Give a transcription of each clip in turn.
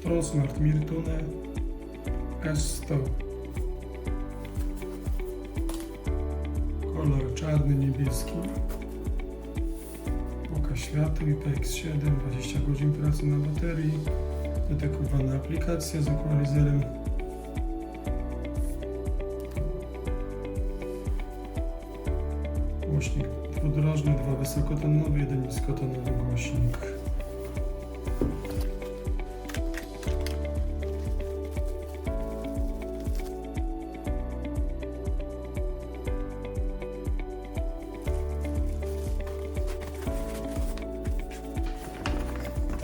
ProSmart Mirtune S100. Kolor czarny, niebieski. Pokaz światła IPX7, 20 godzin pracy na baterii. Dedykowana aplikacja z equalizerem. Głośnik dwudrożny, 2 wysokotonowe, 1 niskotonowy głośnik.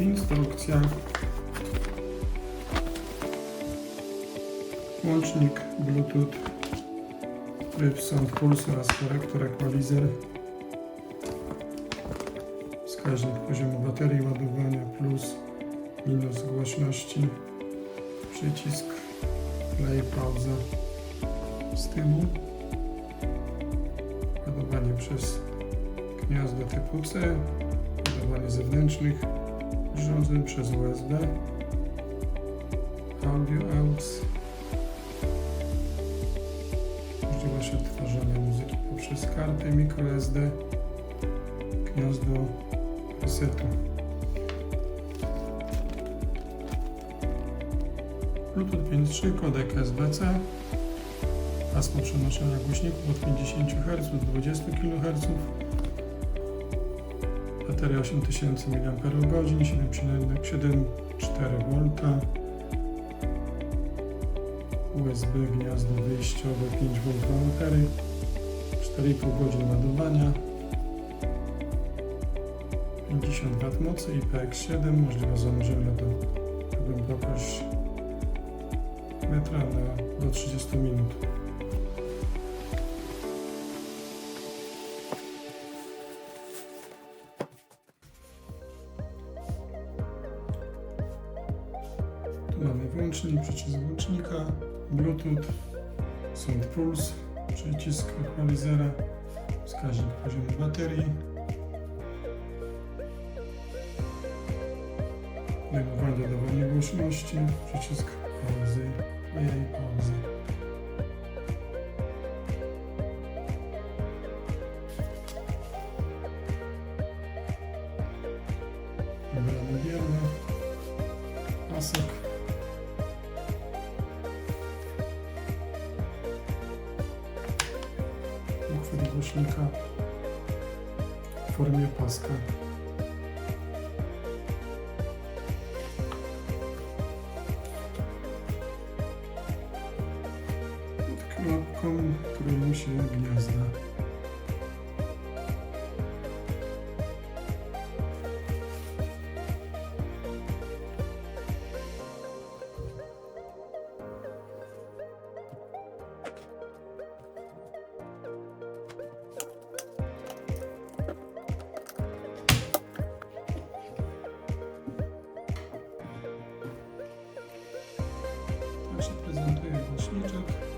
Instrukcja. Łącznik Bluetooth, tryb Sound Pulse oraz korektor equalizer. Wskaźnik poziomu baterii, ładowania, plus, minus głośności. Przycisk play, pauza z tyłu. Ładowanie przez gniazdo typu C. Ładowanie zewnętrznych urządzeń przez USB. Audio out. Możliwość odtwarzania muzyki poprzez kartę microSD. Gniazdo resetu. Bluetooth 5.3, kodek SBC. Pasmo przenoszenia głośników od 50 Hz do 20 kHz. Bateria 8000 mAh, 7,74V. USB gniazdo wyjściowe 5V baterii, 4,5 godzin ładowania, 50 W mocy, IPX7, możliwe zanurzenie do głębokość metra do 30 minut. Tu mamy włącznik, przycisk włącznika, Bluetooth, Sound Pulse, przycisk equalizera, wskaźnik poziomu baterii, podejmowanie, dodawanie głośności, przycisk pauzy i pauzy. Wybrane bierne, pasek. Uchwyt głośnika w formie paska. Pod klapką kryją się gniazda. Tak się prezentuje głośniczek.